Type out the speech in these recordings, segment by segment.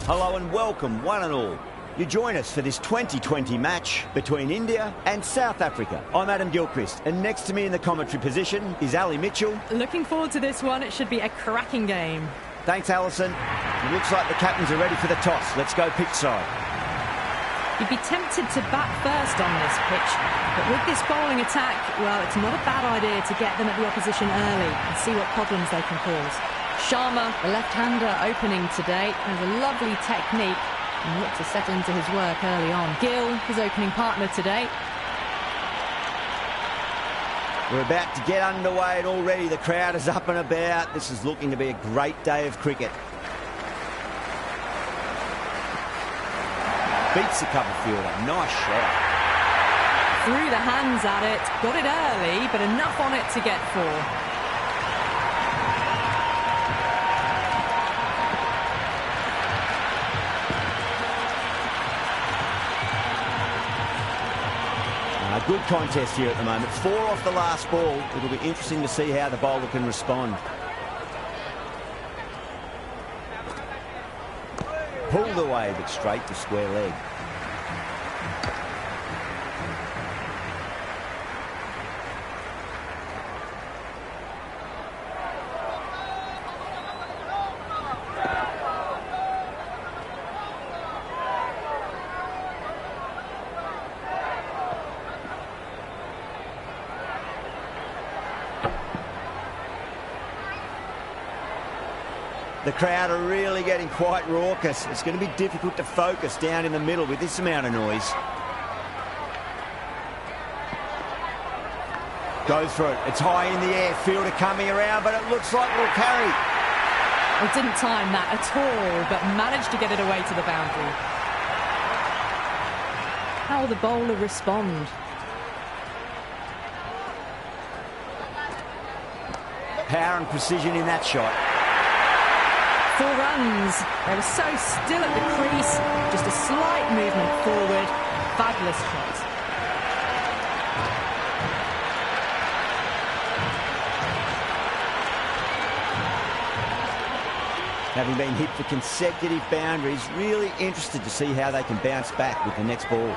Hello and welcome, one and all. You join us for this 2020 match between India and South Africa. I'm Adam Gilchrist, and next to me in the commentary position is Ali Mitchell. Looking forward to this one. It should be a cracking game. Thanks, Alison. It looks like the captains are ready for the toss. Let's go pitch side. You'd be tempted to bat first on this pitch, but with this bowling attack, well, it's not a bad idea to get them at the opposition early and see what problems they can cause. Sharma, the left-hander opening today, has a lovely technique and looked to settle into his work early on. Gill, his opening partner today. We're about to get underway and already the crowd is up and about. This is looking to be a great day of cricket. Beats the cover fielder. Nice shot. Threw the hands at it, got it early, but enough on it to get 4. A good contest here at the moment. 4 off the last ball. It'll be interesting to see how the bowler can respond. Pulled away, but straight to square leg. The crowd are really getting quite raucous. It's going to be difficult to focus down in the middle with this amount of noise. Goes for it. It's high in the air. Fielder coming around, but it looks like it'll carry. Well, didn't time that at all, but managed to get it away to the boundary. How will the bowler respond? Power and precision in that shot. 4 runs. They were so still at the crease. Just a slight movement forward. Fabulous shot. Having been hit for consecutive boundaries, really interested to see how they can bounce back with the next ball.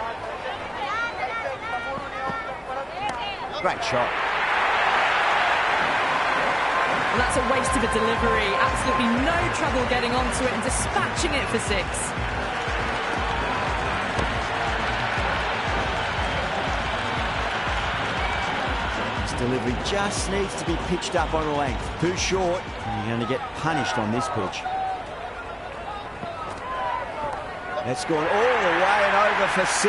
Great shot. Well, that's a waste of a delivery. Absolutely no trouble getting onto it and dispatching it for 6. This delivery just needs to be pitched up on length. Too short, and you're going to get punished on this pitch. That's gone all the way and over for 6.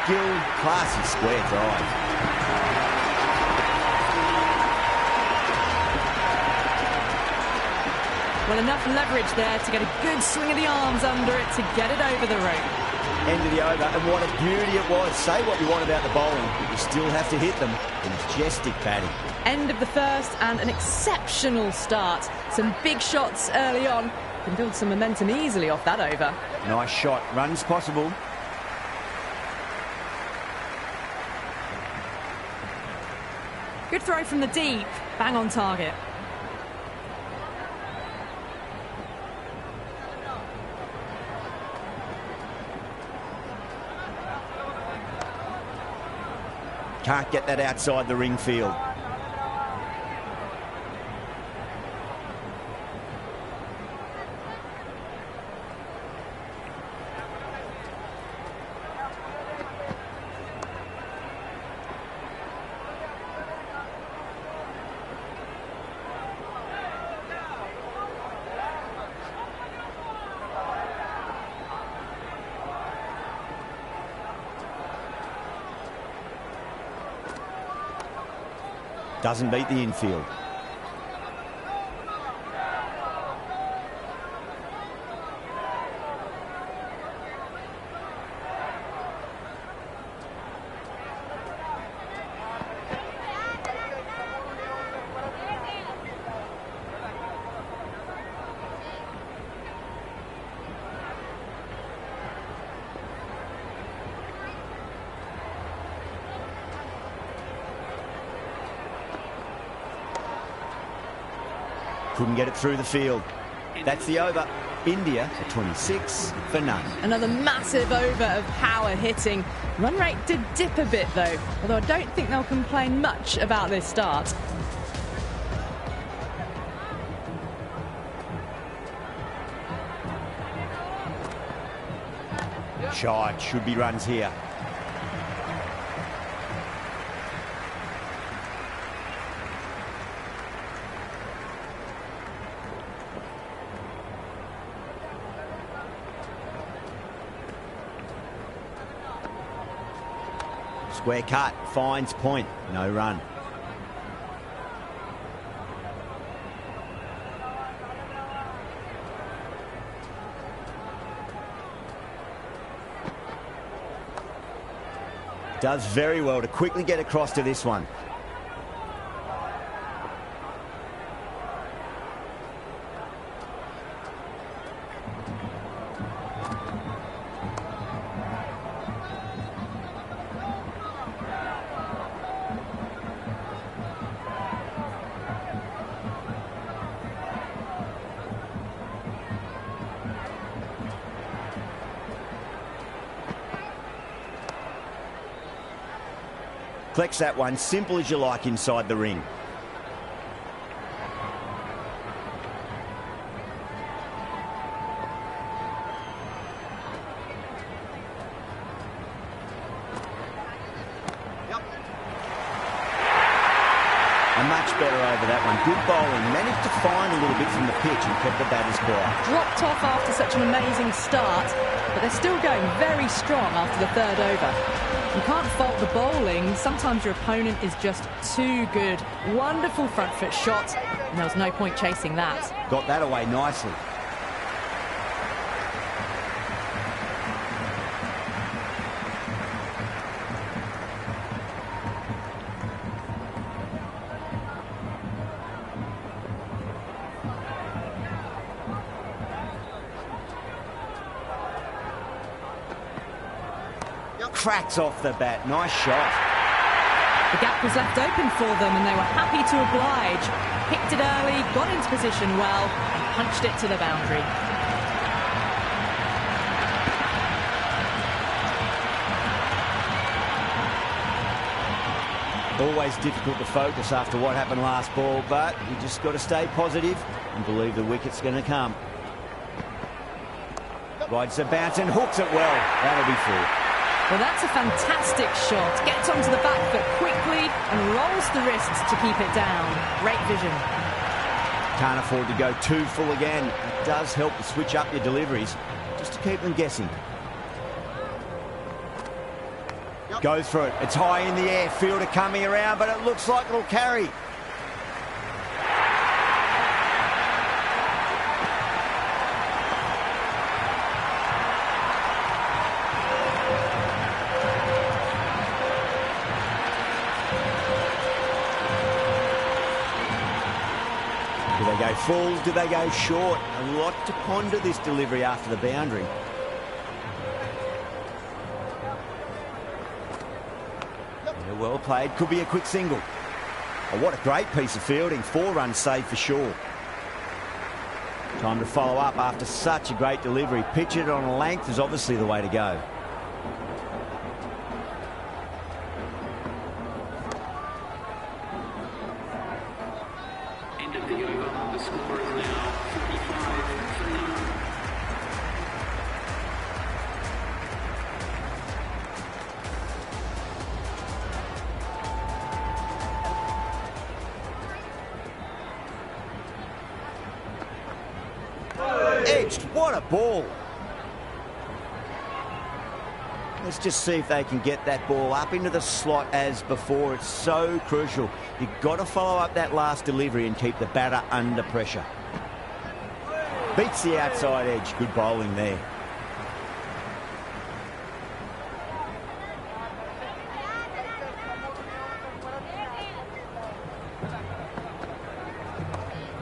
Gill, classy square drive. Well, enough leverage there to get a good swing of the arms under it to get it over the rope. End of the over, and what a beauty it was. Say what you want about the bowling, but you still have to hit them. Majestic batting. End of the first and an exceptional start. Some big shots early on. Can build some momentum easily off that over. Nice shot. Runs possible. Good throw from the deep. Bang on target. Can't get that outside the ring field. Doesn't beat the infield. Couldn't get it through the field. That's the over. India at 26 for none. Another massive over of power hitting. Run rate did dip a bit though, although I don't think they'll complain much about this start. Shot, should be runs here. Square cut, finds point, no run. Does very well to quickly get across to this one. Flex that one, simple as you like inside the ring. A much better over that one. Good bowling. Managed to find a little bit from the pitch and kept the batters quiet. Dropped off after such an amazing start, but they're still going very strong after the third over. You can't fault the bowling. Sometimes your opponent is just too good. Wonderful front foot shot, and there was no point chasing that. Got that away nicely. Cracks off the bat. Nice shot. The gap was left open for them and they were happy to oblige. Picked it early, got into position well, and punched it to the boundary. Always difficult to focus after what happened last ball, but you just got to stay positive and believe the wicket's going to come. Rides the bounce and hooks it well. That'll be full. Well, that's a fantastic shot. Gets onto the back foot quickly and rolls the wrists to keep it down. Great vision. Can't afford to go too full again. It does help to switch up your deliveries, just to keep them guessing. Goes for it. It's high in the air. Fielder coming around, but it looks like it'll carry. Do they go full? Do they go short? A lot to ponder this delivery after the boundary. Yeah, well played. Could be a quick single. Oh, what a great piece of fielding. 4 runs saved for sure. Time to follow up after such a great delivery. Pitch it on length is obviously the way to go. Edged, what a ball. Let's just see if they can get that ball up into the slot as before. It's so crucial. You've got to follow up that last delivery and keep the batter under pressure. Beats the outside edge. Good bowling there.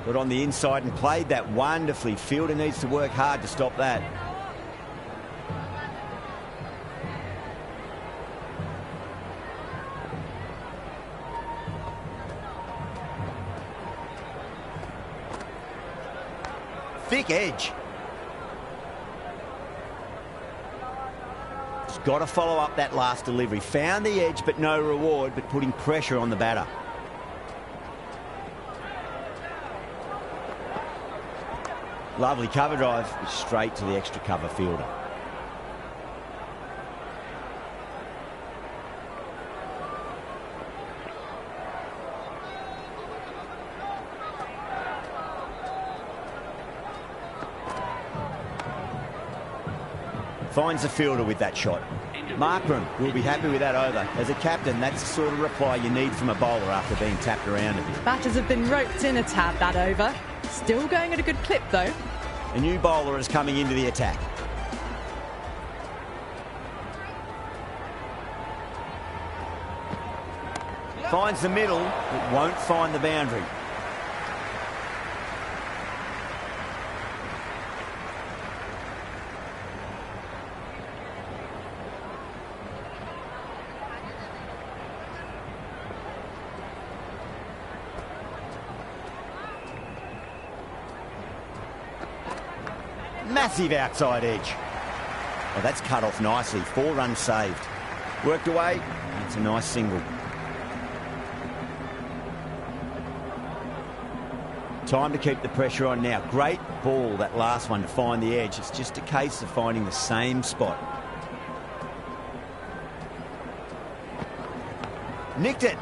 Got on the inside and played that wonderfully. Fielder needs to work hard to stop that. Thick edge. You've got to follow up that last delivery. Found the edge, but no reward, but putting pressure on the batter. Lovely cover drive, straight to the extra cover fielder. Finds the fielder with that shot. Markram will be happy with that over. As a captain, that's the sort of reply you need from a bowler after being tapped around a bit. Batters have been roped in a tad that over. Still going at a good clip, though. A new bowler is coming into the attack. Finds the middle, but won't find the boundary. Massive outside edge. Oh, that's cut off nicely. 4 runs saved. Worked away. It's a nice single. Time to keep the pressure on now. Great ball, that last one, to find the edge. It's just a case of finding the same spot. Nicked it.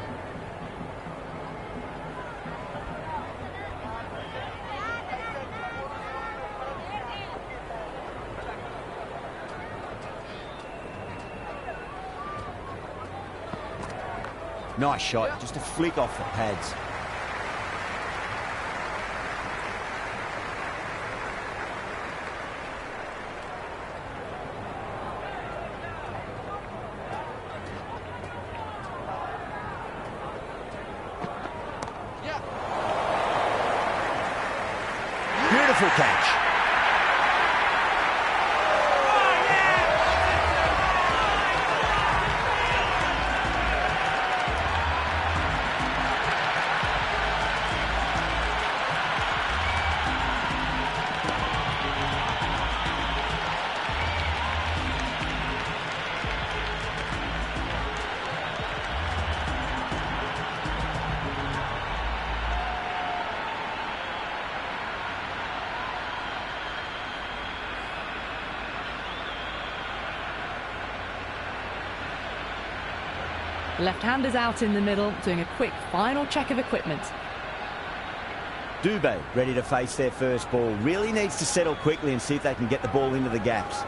Nice shot, just a flick off the pads. Beautiful catch. Left-handers out in the middle, doing a quick final check of equipment. Dubé ready to face their first ball. Really needs to settle quickly and see if they can get the ball into the gaps.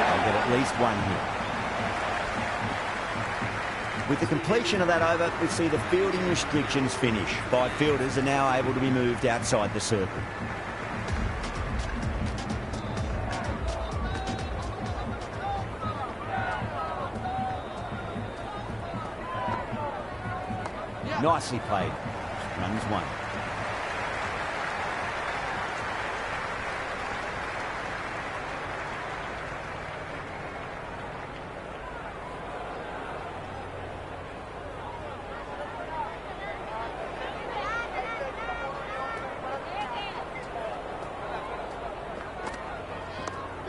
They'll get at least one hit. With the completion of that over, we see the fielding restrictions finish. 5 fielders are now able to be moved outside the circle. Nicely played. Runs 1.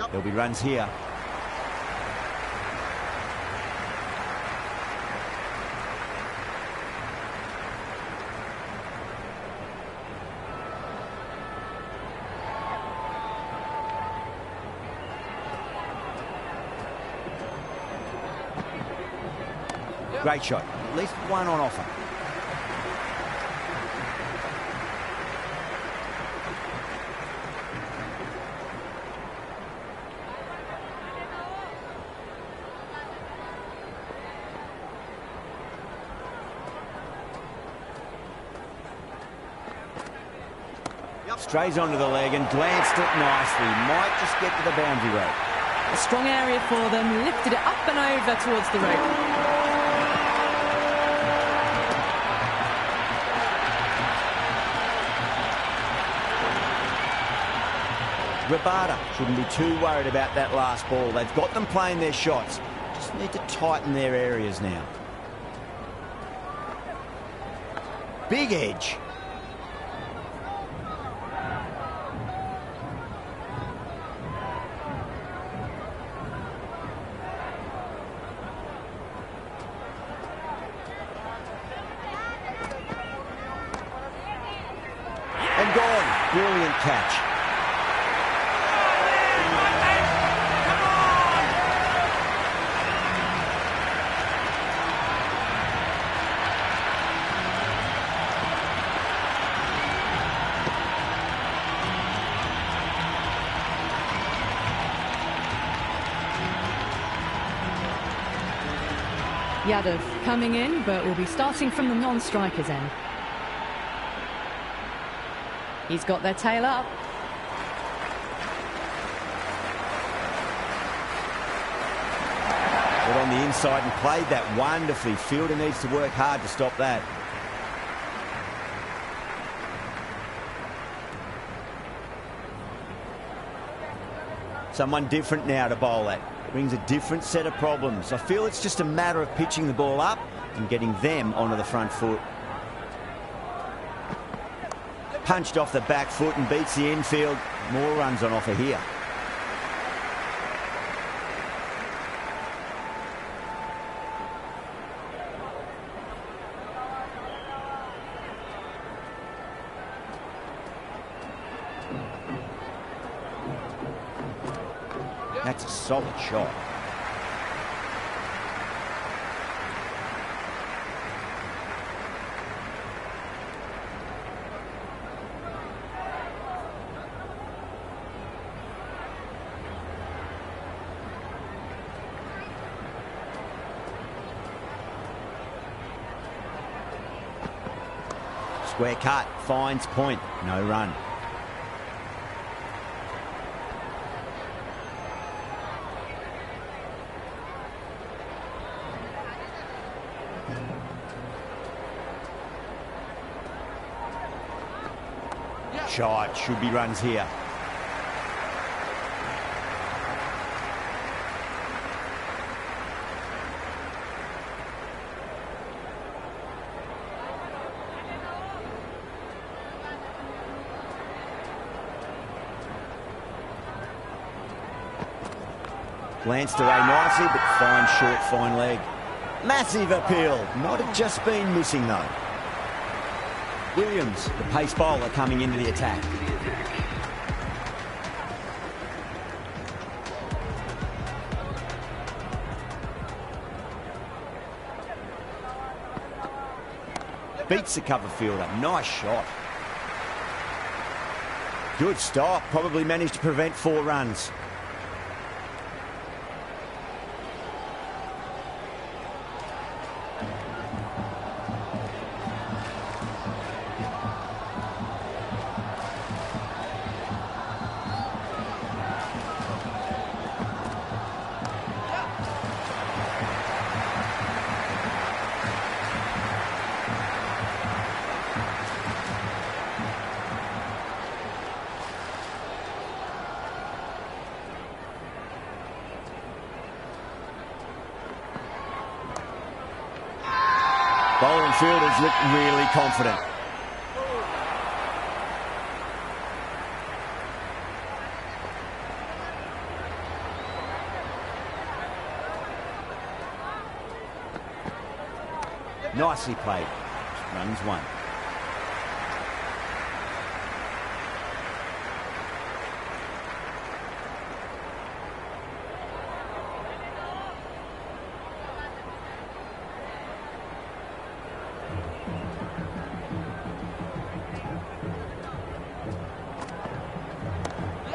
There'll be runs here. Great shot. At least one on offer. Strays onto the leg and glanced it nicely. Might just get to the boundary rope. A strong area for them. Lifted it up and over towards the rope. Rabada shouldn't be too worried about that last ball. They've got them playing their shots. Just need to tighten their areas now. Big edge. catch. Yadav coming in, but will be starting from the non-striker's end. He's got their tail up. Got on the inside and played that wonderfully. Fielder needs to work hard to stop that. Someone different now to bowl at. Brings a different set of problems. I feel it's just a matter of pitching the ball up and getting them onto the front foot. Punched off the back foot and beats the infield. More runs on offer here. That's a solid shot. Square cut, finds point, no run. Shot, should be runs here. Glanced away nicely, but fine short, fine leg. Massive appeal. Might have just been missing, though. Williams, the pace bowler, coming into the attack. Beats the cover fielder. Nice shot. Good stop. Probably managed to prevent 4 runs. Bowling fielders look really confident. Nicely played. Runs 1.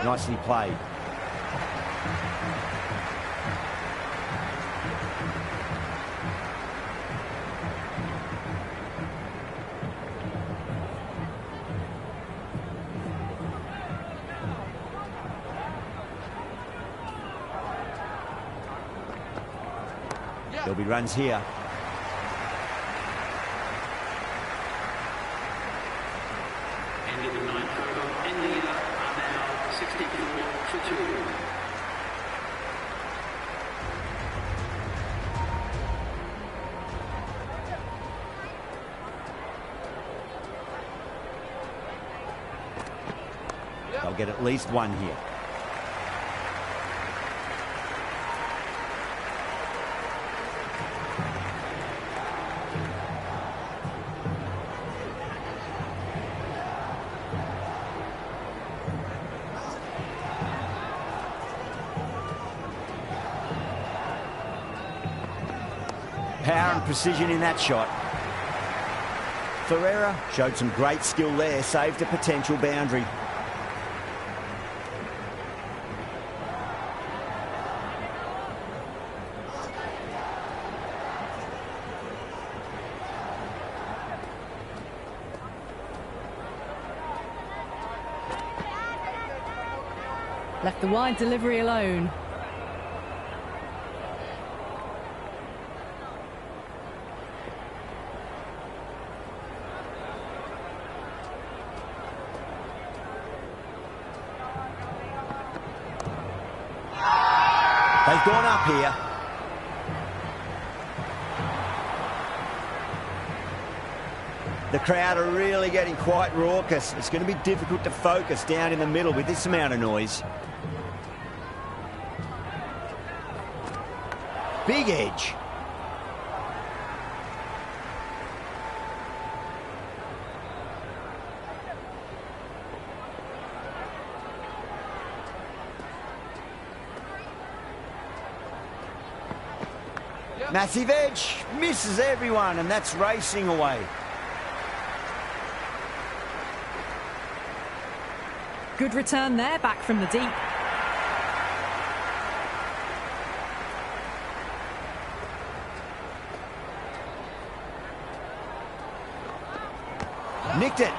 Nicely played. There'll be runs here. They'll get at least 1 here. power and precision in that shot. Ferreira showed some great skill there, saved a potential boundary. Left the wide delivery alone. They've gone up here. The crowd are really getting quite raucous. It's going to be difficult to focus down in the middle with this amount of noise. Big edge. Massive edge, misses everyone, and that's racing away. Good return there, back from the deep. Nicked it.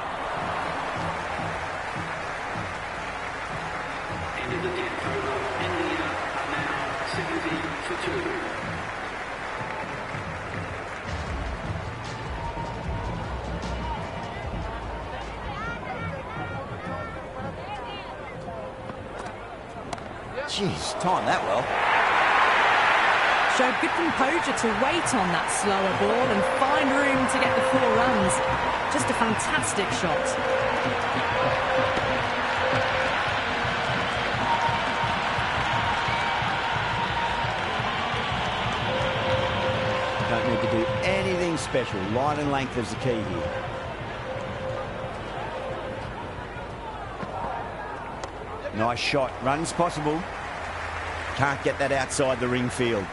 Jeez, timed that well. Showed good composure to wait on that slower ball and find room to get the 4 runs. Just a fantastic shot. Don't need to do anything special. Line and length is the key here. Nice shot. Runs possible. Can't get that outside the ring field.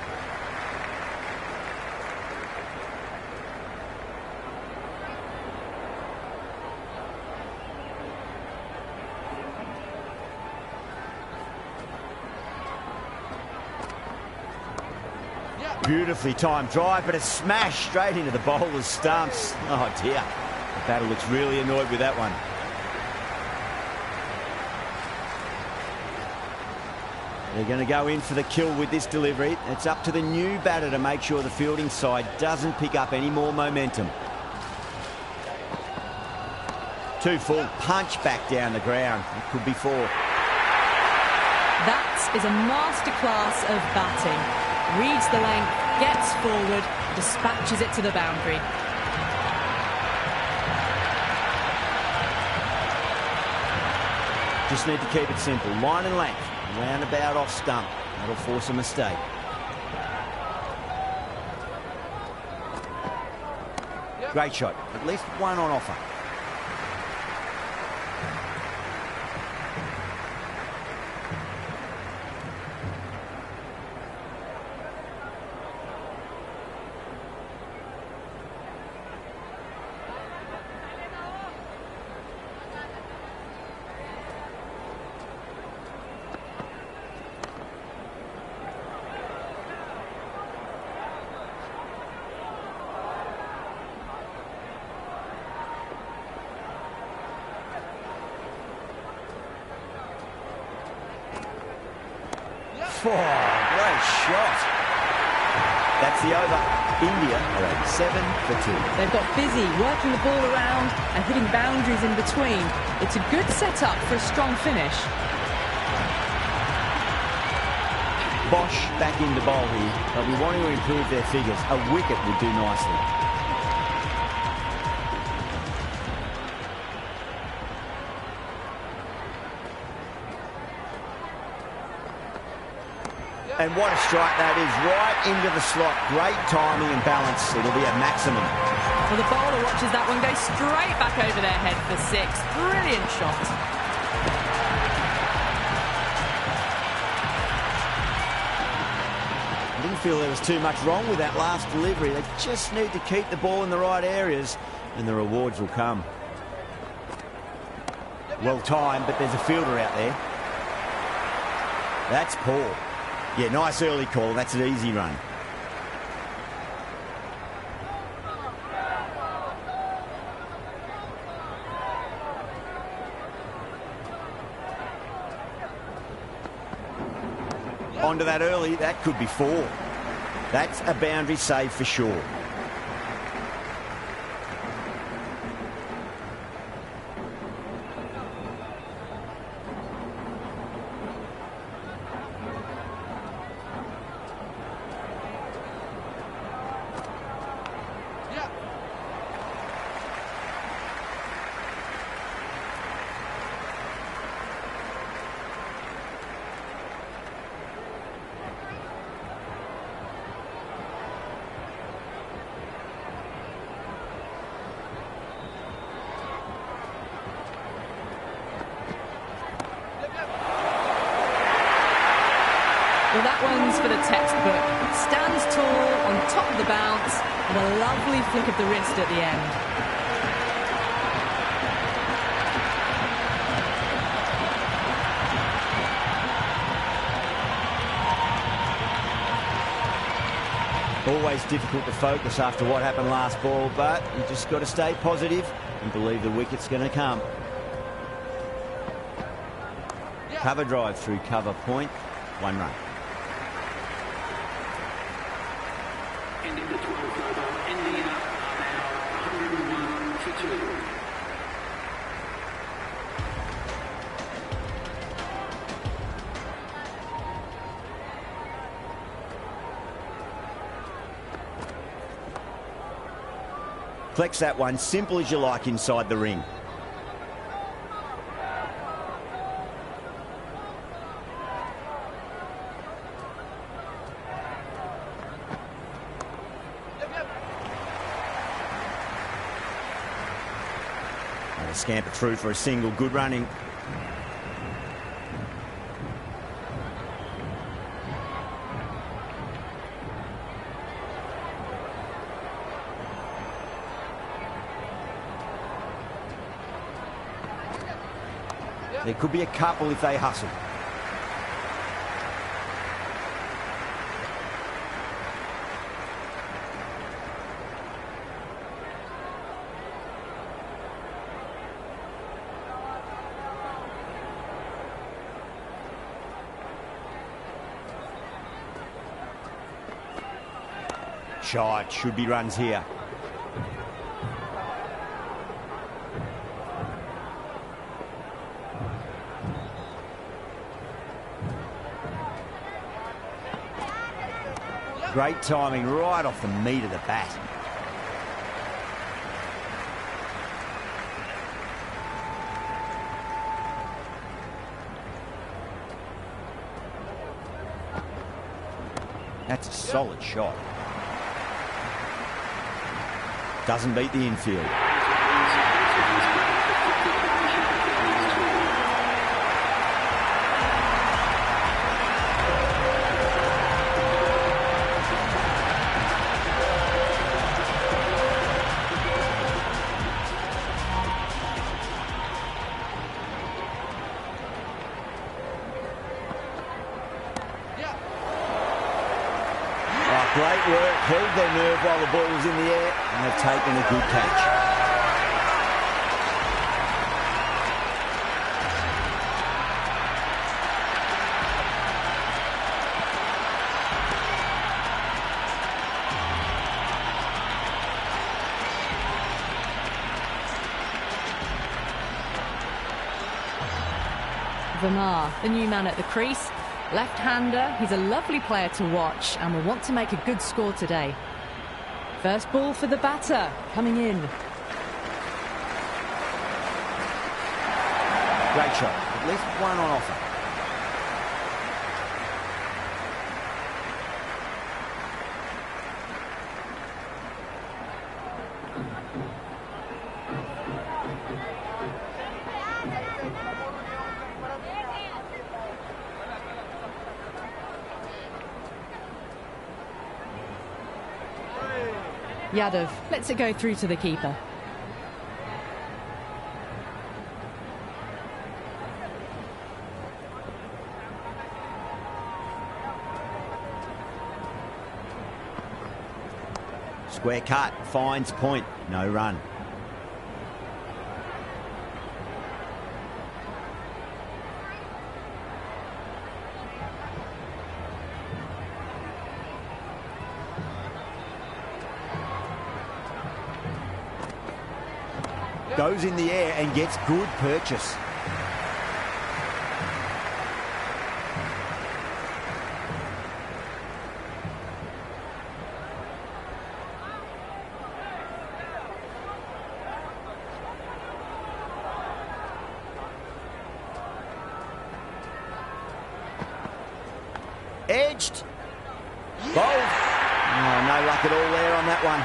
Beautifully timed drive, but a smash straight into the bowler's stumps. Oh dear. The batter looks really annoyed with that one. They're going to go in for the kill with this delivery. It's up to the new batter to make sure the fielding side doesn't pick up any more momentum. 2 full, punch back down the ground. It could be 4. That is a masterclass of batting. Reads the length, gets forward, dispatches it to the boundary. Just need to keep it simple. Line and length. Roundabout off stump. That'll force a mistake. Great shot. At least one on offer. Oh, great shot. That's the over. India are at 7 for 2. They've got busy working the ball around and hitting boundaries in between. It's a good setup for a strong finish. Bosch back into bowl here. They'll be wanting to improve their figures. A wicket would do nicely. And what a strike that is, right into the slot. Great timing and balance. It'll be at maximum. Well, the bowler watches that one go straight back over their head for 6. Brilliant shot. I didn't feel there was too much wrong with that last delivery. They just need to keep the ball in the right areas and the rewards will come. Well timed, but there's a fielder out there. That's poor. Yeah, nice early call. That's an easy run. Onto that early, that could be 4. That's a boundary save for sure. Well, that one's for the textbook. Stands tall on top of the bounce and a lovely flick of the wrist at the end. Always difficult to focus after what happened last ball, but you just got to stay positive and believe the wicket's going to come. Cover drive through cover point, 1 run. Ending the 12th over, India are now 101 for 2. Flex that one, simple as you like inside the ring. And a scamper through for a single, good running. There could be a couple if they hustle. Shot, should be runs here. Great timing right off the meat of the bat. That's a solid shot. Doesn't beat the infield. Great work, held their nerve while the ball was in the air, and they've taken a good catch. Verma, the new man at the crease. Left-hander, he's a lovely player to watch and will want to make a good score today. First ball for the batter, coming in. Great shot, at least one on offer. Yadav lets it go through to the keeper. Square cut, finds point, no run. Goes in the air and gets good purchase. Edged. Bowled. Oh, no luck at all there on that one.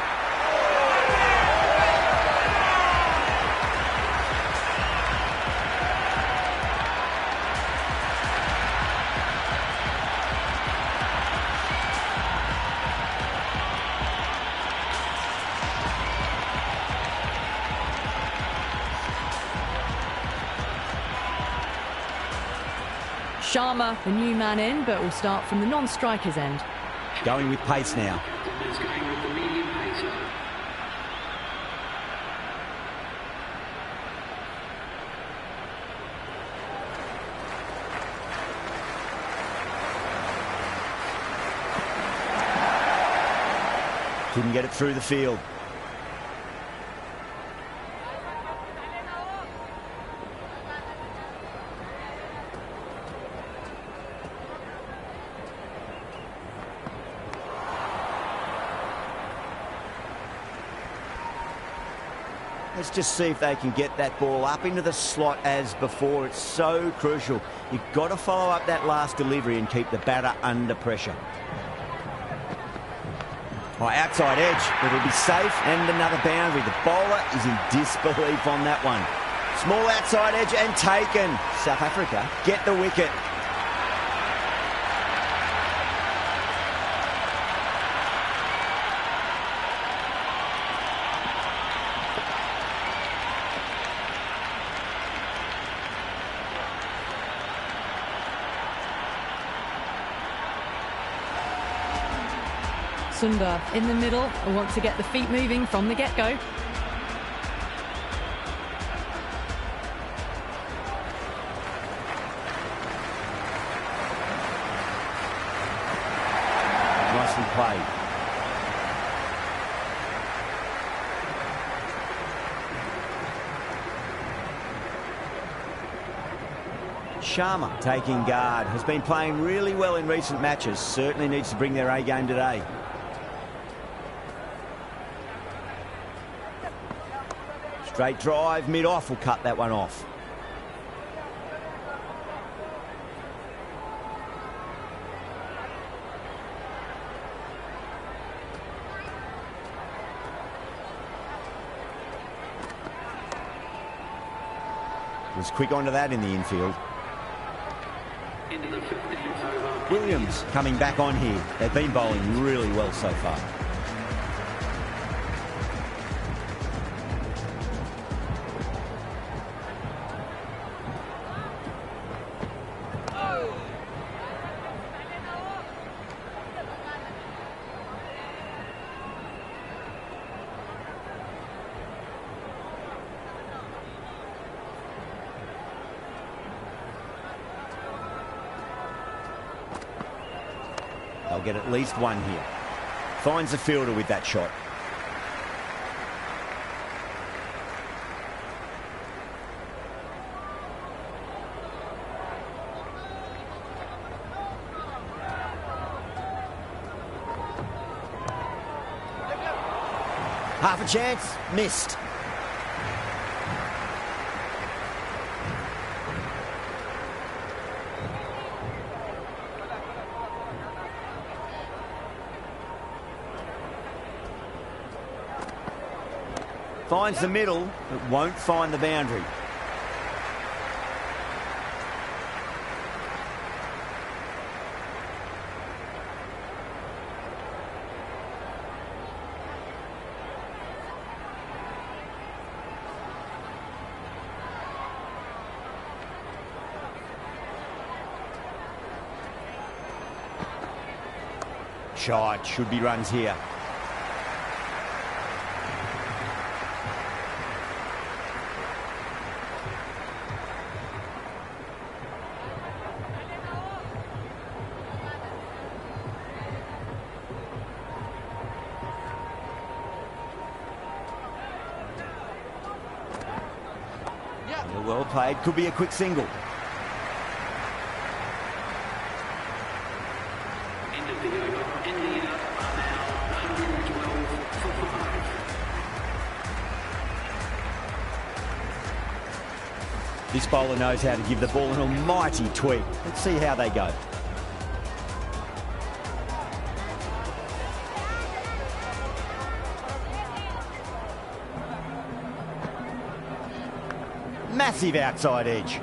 Sharma, the new man in, but will start from the non-striker's end. Going with pace now. Captain is going with the medium pacer. Couldn't get it through the field. Let's just see if they can get that ball up into the slot as before. It's so crucial. You've got to follow up that last delivery and keep the batter under pressure. Oh, outside edge. It'll be safe and another boundary. The bowler is in disbelief on that one. Small outside edge and taken. South Africa get the wicket. Sundar in the middle, will want to get the feet moving from the get-go. Nicely played. Sharma taking guard, has been playing really well in recent matches, certainly needs to bring their A game today. Straight drive, mid-off, will cut that one off. Was quick onto that in the infield. Into the 15th over. Williams coming back on here. They've been bowling really well so far. They'll get at least one here. Finds the fielder with that shot. Half a chance, missed. Finds the middle, but won't find the boundary. shot. Should be runs here. Well played. Could be a quick single. End of the over. India are now 112 for 5. This bowler knows how to give the ball an almighty tweak. Let's see how they go. Massive outside edge.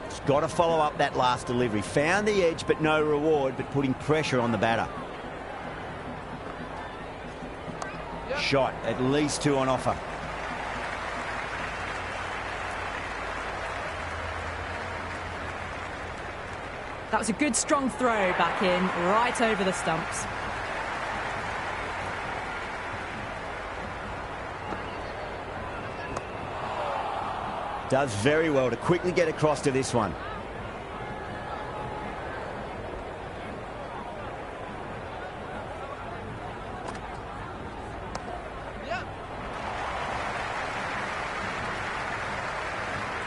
It's got to follow up that last delivery. Found the edge, but no reward, but putting pressure on the batter. Shot, at least 2 on offer. That was a good strong throw back in, right over the stumps. Does very well to quickly get across to this one.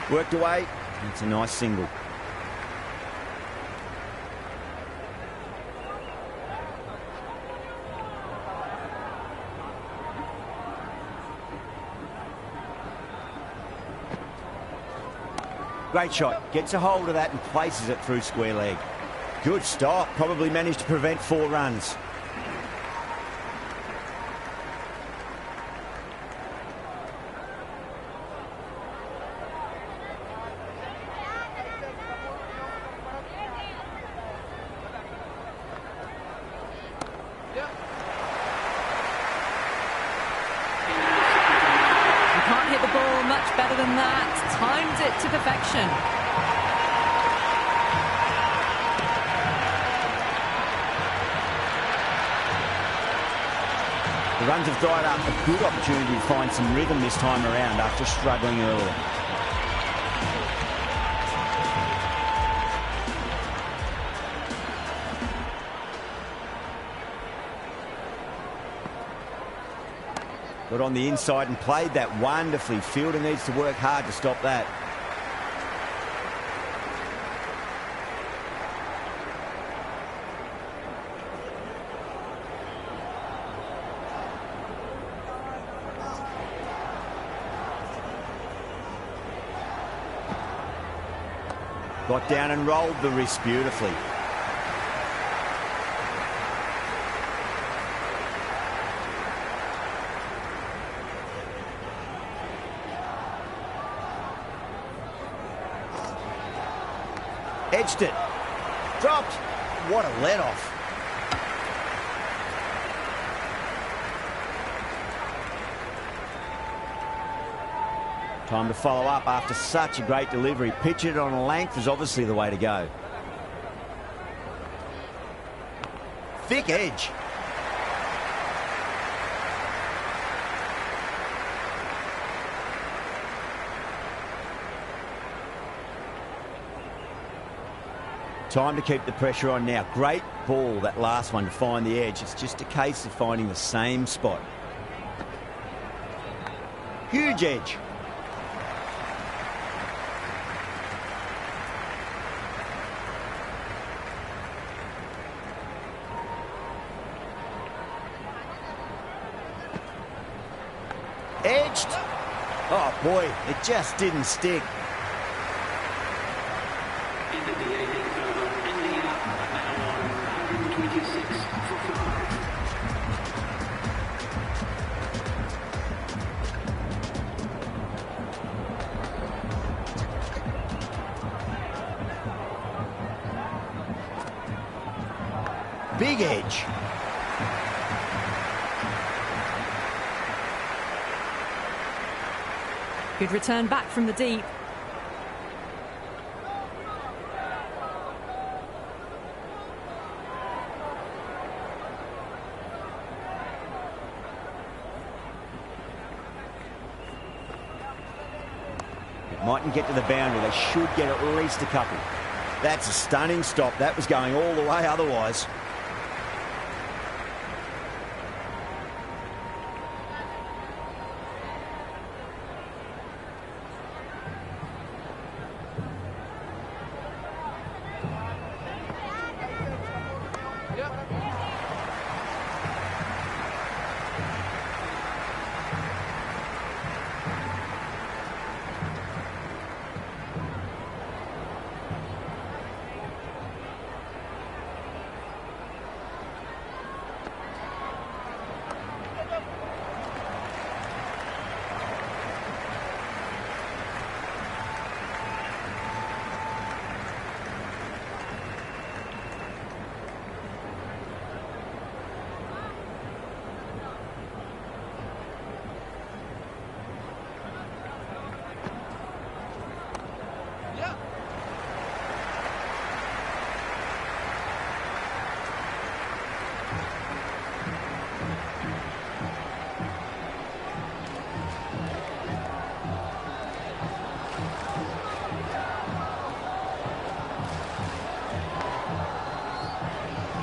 Worked away. It's a nice single. Great shot. Gets a hold of that and places it through square leg. Good stop. Probably managed to prevent 4 runs. Better than that, timed it to perfection. The runs have dried up. A good opportunity to find some rhythm this time around after struggling earlier. Got on the inside and played that wonderfully. Fielder needs to work hard to stop that. Got down and rolled the wrist beautifully. Edged it. Dropped. What a let-off. Time to follow up after such a great delivery. Pitch it on a length is obviously the way to go. Thick edge. Time to keep the pressure on now. Great ball, that last one, to find the edge. It's just a case of finding the same spot. Huge edge. Edged. Oh boy, it just didn't stick. End of the 18th over. India now on 126 for 5. Big edge. Good return back from the deep. out and get to the boundary. They should get at least a couple. That's a stunning stop. That was going all the way otherwise.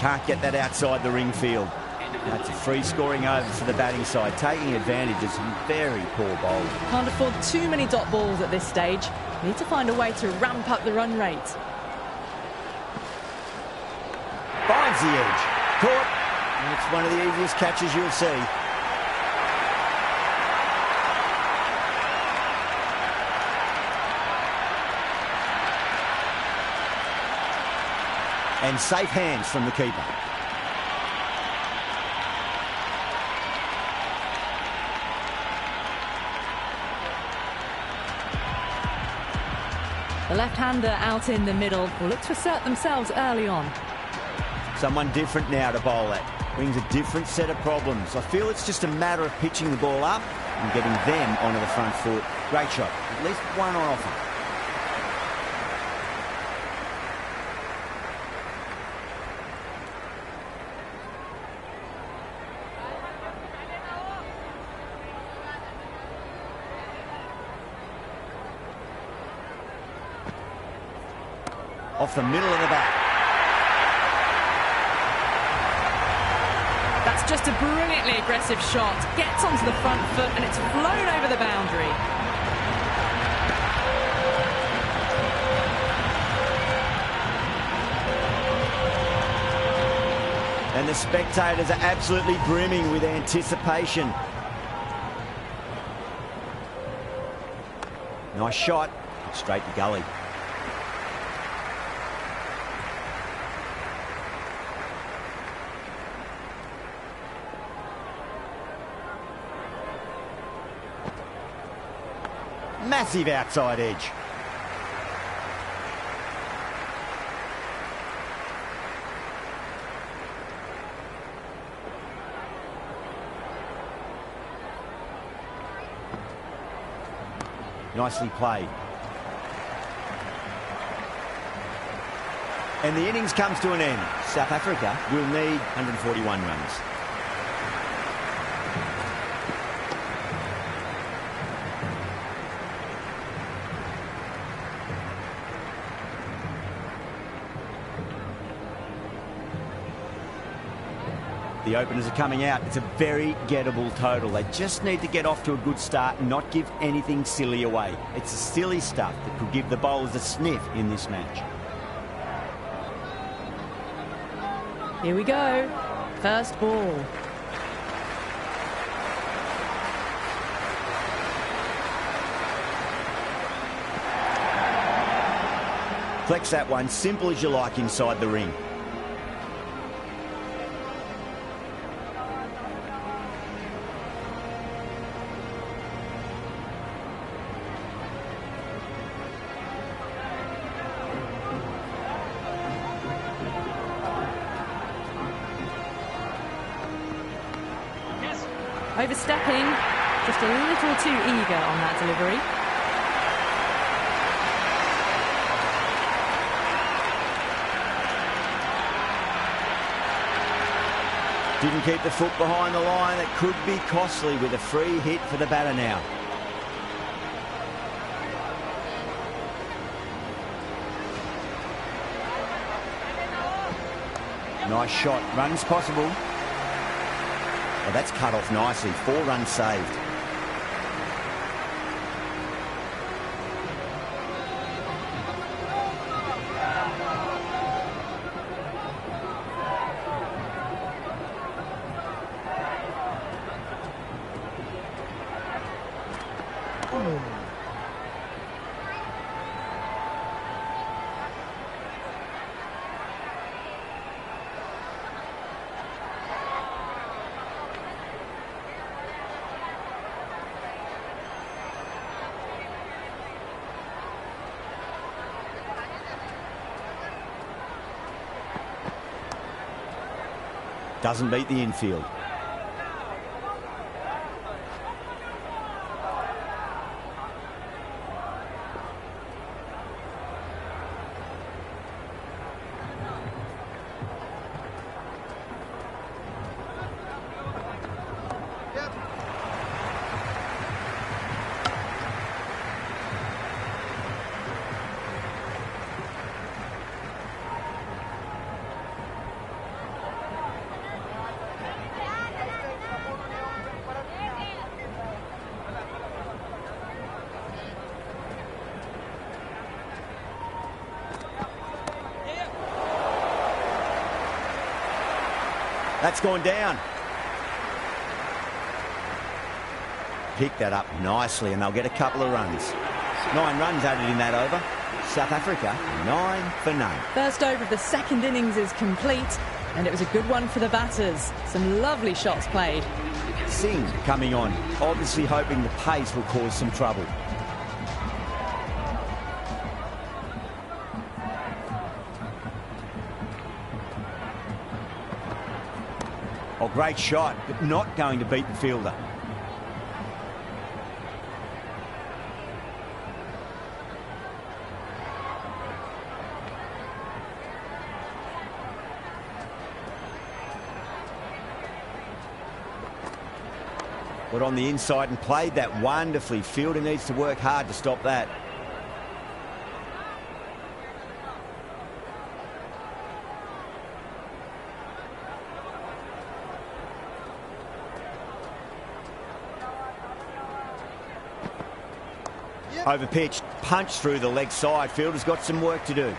Can't get that outside the ring field. That's a free scoring over for the batting side, taking advantage of some very poor bowling. Can't afford too many dot balls at this stage. Need to find a way to ramp up the run rate. Finds the edge. Caught. And it's one of the easiest catches you'll see. And safe hands from the keeper. The left-hander out in the middle will look to assert themselves early on. Someone different now to bowl at. Brings a different set of problems. I feel it's just a matter of pitching the ball up and getting them onto the front foot. Great shot. At least one on offer. Off the middle of the bat. That's just a brilliantly aggressive shot. Gets onto the front foot and it's flown over the boundary. And the spectators are absolutely brimming with anticipation. Nice shot. Straight to gully. Massive outside edge. Nicely played. And the innings comes to an end. South Africa will need 141 runs. The openers are coming out. It's a very gettable total. They just need to get off to a good start and not give anything silly away. It's the silly stuff that could give the bowlers a sniff in this match. Here we go. First ball. Flex that one, simple as you like inside the ring. Overstepping, just a little too eager on that delivery. Didn't keep the foot behind the line. It could be costly with a free hit for the batter now. Nice shot. Runs possible. Oh, that's cut off nicely. 4 runs saved. Doesn't beat the infield. That's gone down. Pick that up nicely and they'll get a couple of runs. 9 runs added in that over. South Africa, 9 for none. First over of the second innings is complete, and it was a good one for the batters. Some lovely shots played. Singh coming on, obviously hoping the pace will cause some trouble. Oh, great shot, but not going to beat the fielder. Got on the inside and played that wonderfully. Fielder needs to work hard to stop that. Overpitched, punched through the leg side. Fielder's got some work to do.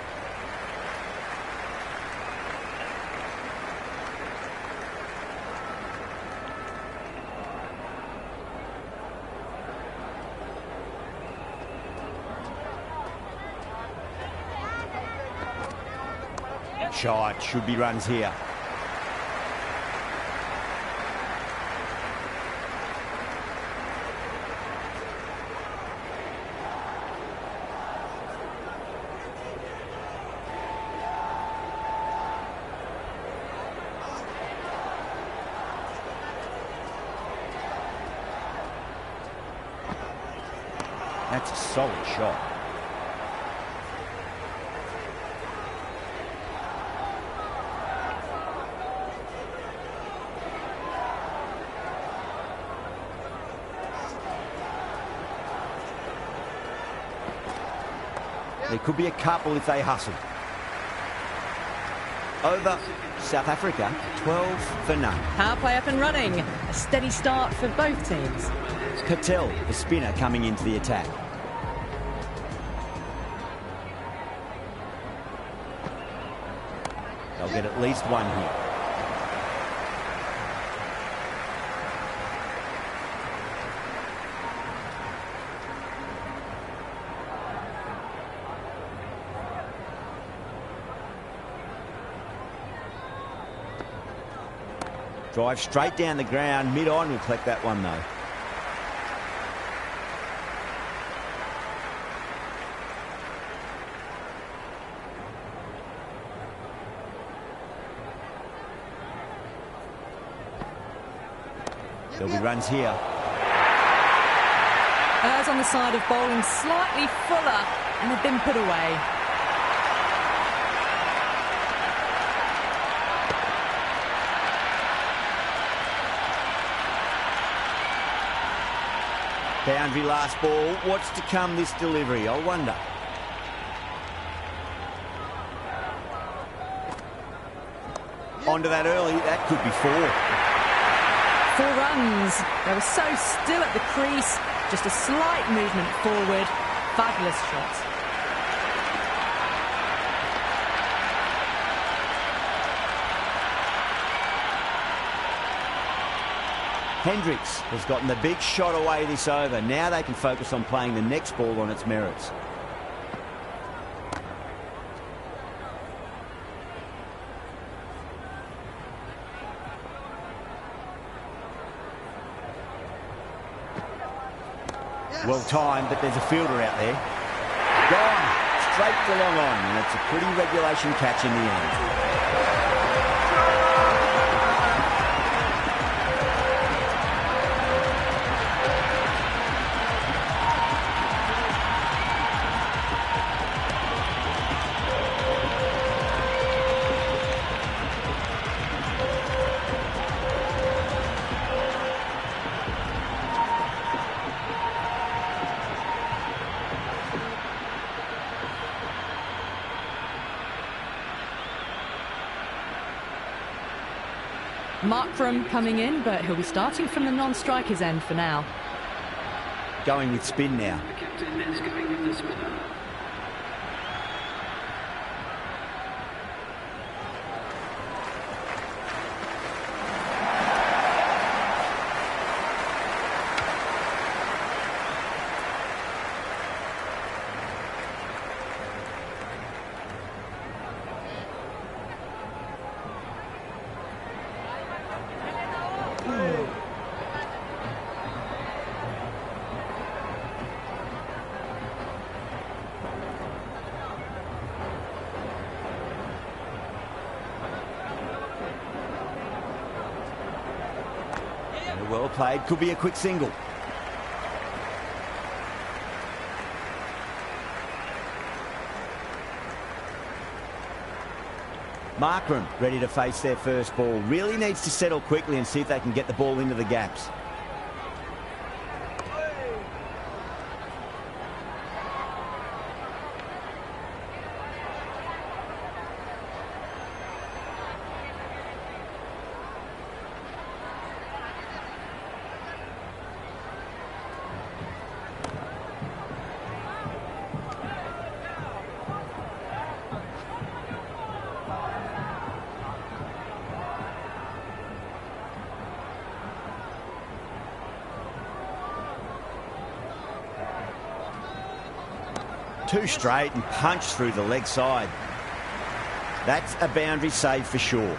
Shot, should be runs here. That's a solid shot. There could be a couple if they hustle. Over South Africa, 12 for none. Power play up and running. A steady start for both teams. Patel, the spinner, coming into the attack. They'll get at least one here. Drive straight down the ground, mid-on will collect that one though. There'll be runs here. Errs on the side of bowling slightly fuller and have been put away. Boundary last ball. What's to come this delivery? I wonder. onto that early. That could be 4. 4 runs. They were so still at the crease. Just a slight movement forward. Fabulous shot. Hendricks has gotten the big shot away this over. Now they can focus on playing the next ball on its merits. Well timed, but there's a fielder out there. Gone. Straight to long on, and it's a pretty regulation catch in the end. Markram coming in, but he'll be starting from the non-striker's end for now. Going with spin now. The captain is going with the spinner. Well played, could be a quick single. Markram ready to face their first ball. Really needs to settle quickly and see if they can get the ball into the gaps. Two straight and punched through the leg side. That's a boundary save for sure.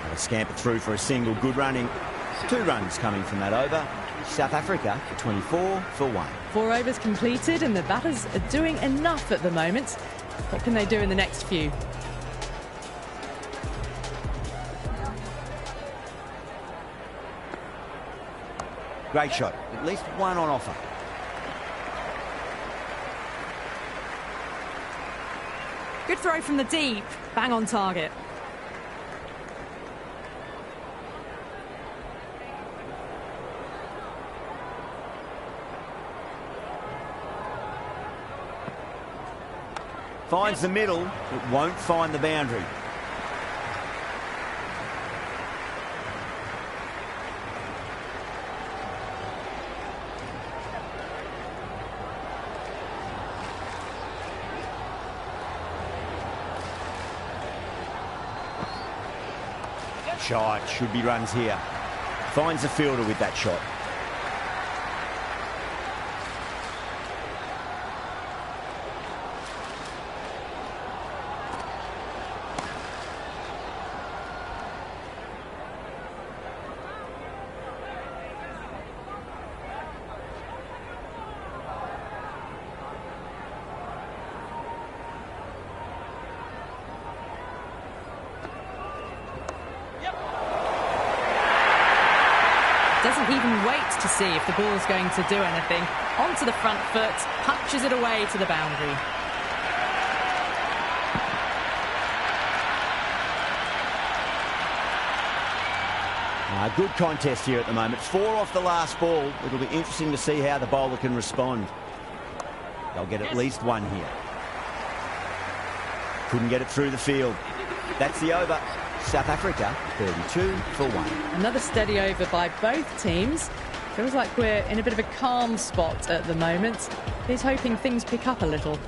They'll scamper through for a single. Good running. 2 runs coming from that over. South Africa 24 for 1. 4 overs completed and the batters are doing enough at the moment. What can they do in the next few? Great shot. At least 1 on offer. Good throw from the deep. Bang on target. Finds the middle, but won't find the boundary. Shot, should be runs here. Finds the fielder with that shot. Doesn't even wait to see if the ball's going to do anything. Onto the front foot, punches it away to the boundary. Good contest here at the moment. 4 off the last ball. It'll be interesting to see how the bowler can respond. They'll get at least 1 here. Couldn't get it through the field. That's the over. South Africa 32 for 1. Another steady over by both teams. Feels like we're in a bit of a calm spot at the moment. He's hoping things pick up a little.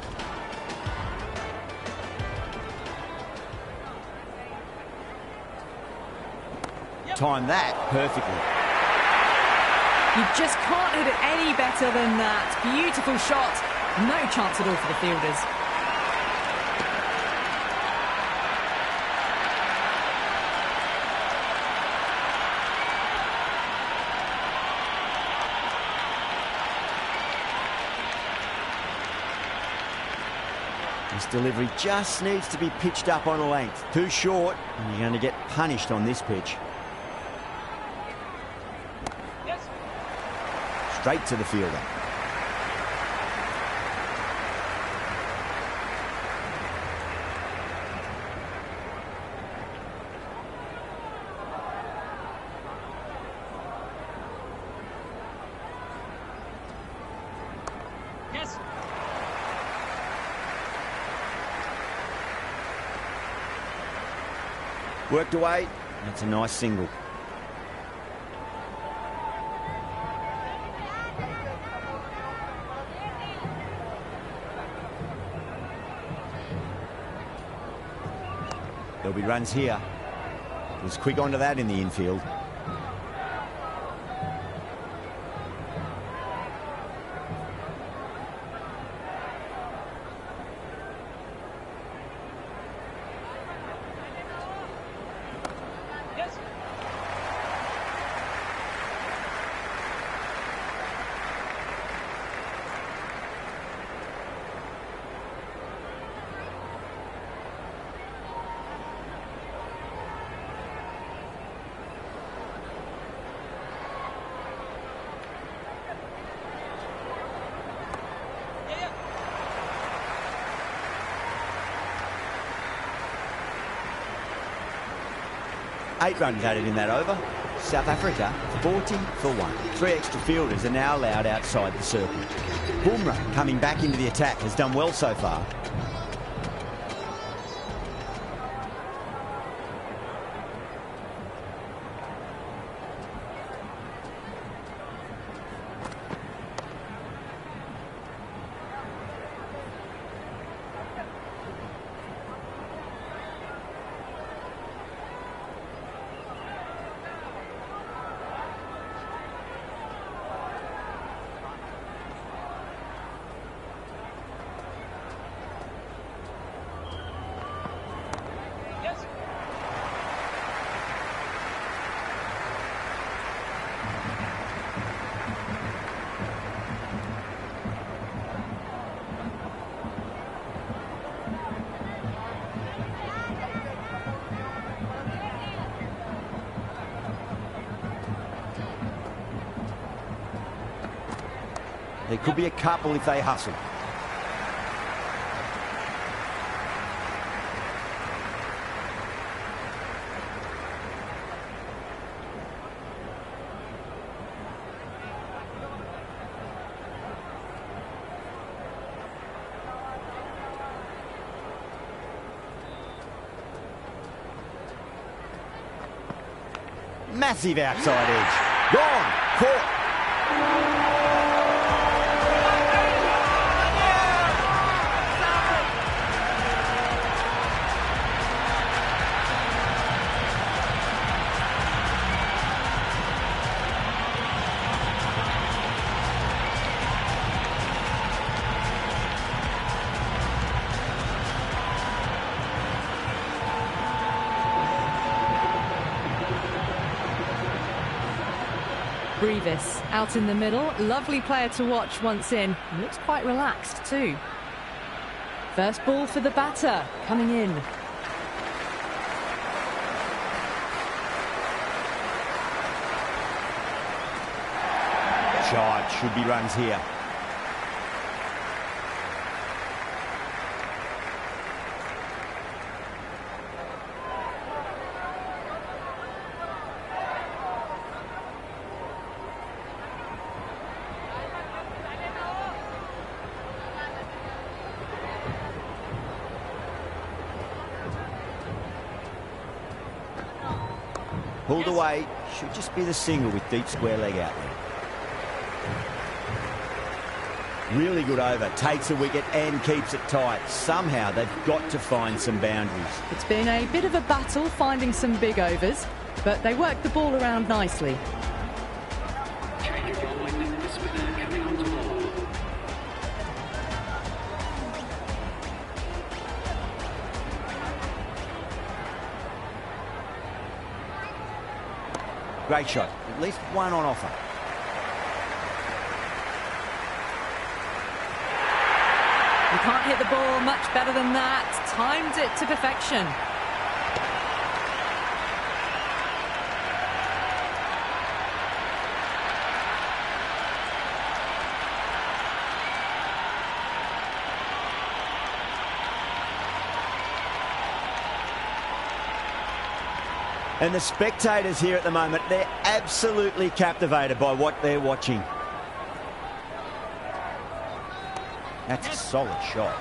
Time that perfectly. You just can't hit it any better than that. Beautiful shot. No chance at all for the fielders. This delivery just needs to be pitched up on a length. Too short, and you're going to get punished on this pitch. Straight to the fielder. Worked away. That's a nice single. There'll be runs here. Was quick onto that in the infield. Eight runs added in that over. South Africa 40 for 1. 3 extra fielders are now allowed outside the circle. Bumrah coming back into the attack has done well so far. There could be a couple if they hustle. Massive outside edge. Gone. Caught. Brevis out in the middle. Lovely player to watch once in. He looks quite relaxed too. First ball for the batter coming in. Charge, should be runs here. Pulled away, should just be the single with deep square leg out there. Really good over, takes a wicket and keeps it tight. Somehow they've got to find some boundaries. It's been a bit of a battle finding some big overs, but they worked the ball around nicely. Change of bowling, the spinner coming on to bowl. Great shot, at least one on offer. You can't hit the ball much better than that. Timed it to perfection. And the spectators here at the moment, they're absolutely captivated by what they're watching. That's a solid shot.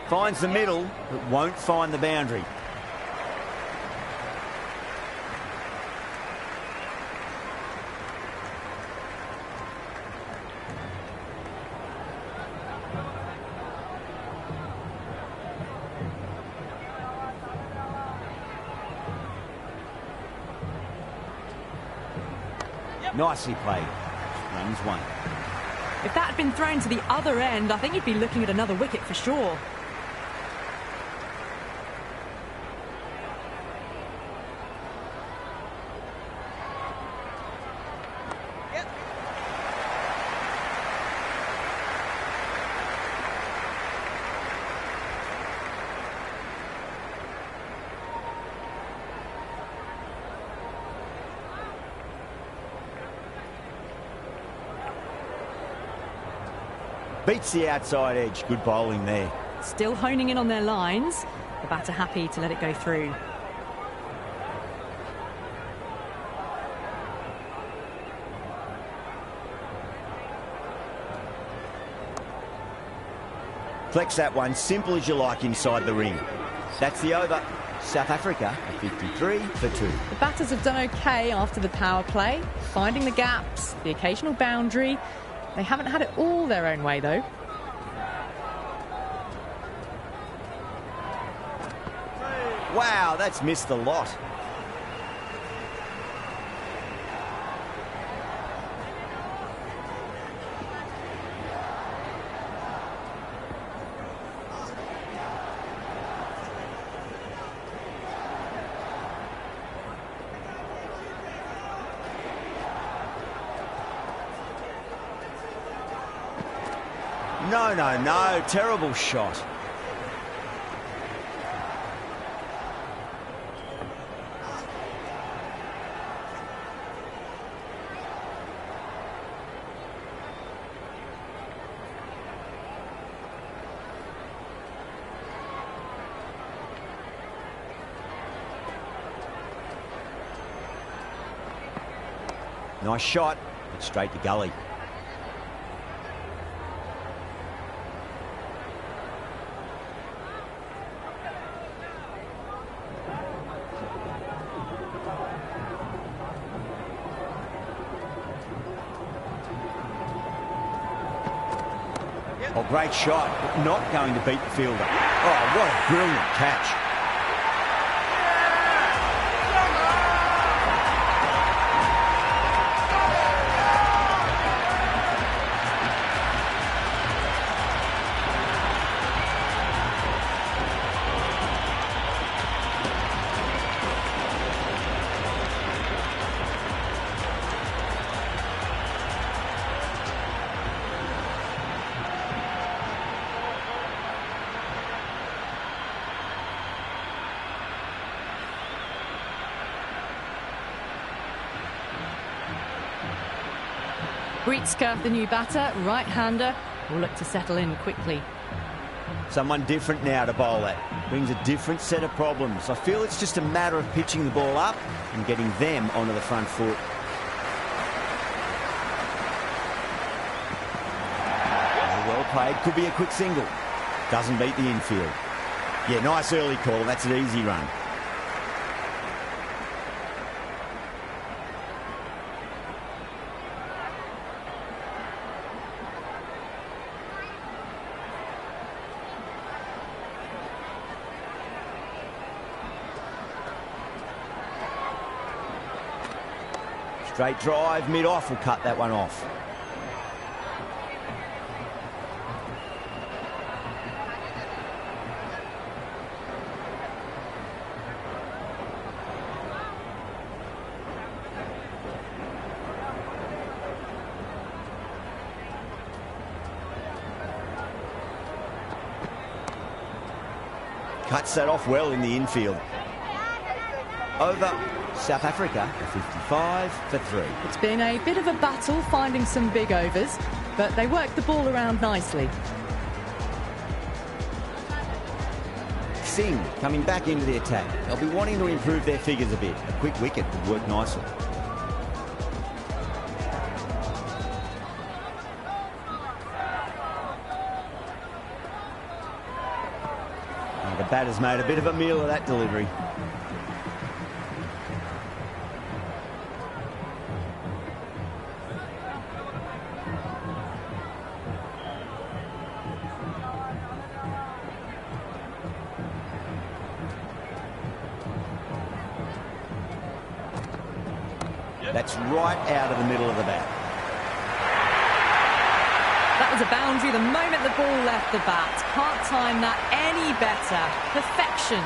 Finds the middle, but won't find the boundary. Nicely played. Runs one. If that had been thrown to the other end, I think you'd be looking at another wicket for sure. Beats the outside edge. Good bowling there. Still honing in on their lines. The batter happy to let it go through. Flex that one, simple as you like inside the ring. That's the over. South Africa, a 53 for 2. The batters have done okay after the power play, finding the gaps, the occasional boundary. They haven't had it all their own way, though. Wow, that's missed a lot. No, no, no. Terrible shot. Nice shot, but straight to gully. Oh, great shot, but not going to beat the fielder. Oh, what a brilliant catch. Breitsker, the new batter, right-hander, will look to settle in quickly. Someone different now to bowl at. Brings a different set of problems. I feel it's just a matter of pitching the ball up and getting them onto the front foot. Well played. Could be a quick single. Doesn't beat the infield. Yeah, nice early call. That's an easy run. Straight drive, mid-off will cut that one off. Cuts that off well in the infield. Over South Africa, 55 for 3. It's been a bit of a battle finding some big overs, but they worked the ball around nicely. Singh coming back into the attack. They'll be wanting to improve their figures a bit. A quick wicket would work nicely. And the batter's made a bit of a meal of that delivery. That's right out of the middle of the bat. That was a boundary the moment the ball left the bat. Can't time that any better. Perfection.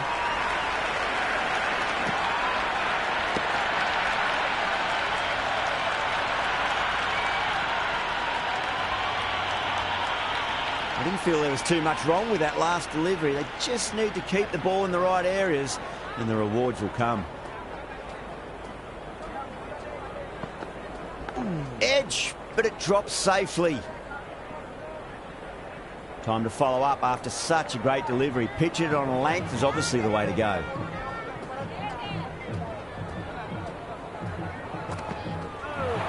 I didn't feel there was too much wrong with that last delivery. They just need to keep the ball in the right areas and the rewards will come. Edge, but it drops safely. Time to follow up after such a great delivery. Pitch it on a length is obviously the way to go.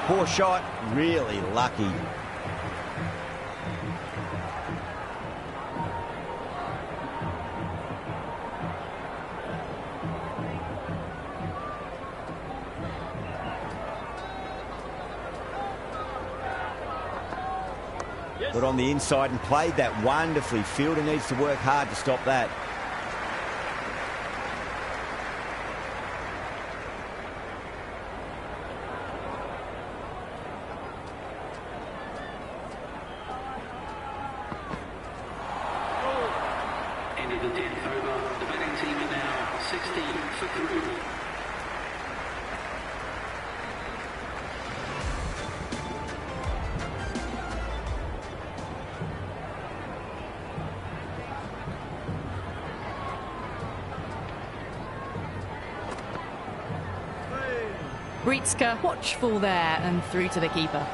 Poor shot, really lucky. Got on the inside and played that wonderfully. Fielder needs to work hard to stop that. End of the 10th over. The batting team are now 60 for 3. Breitska watchful there and through to the keeper.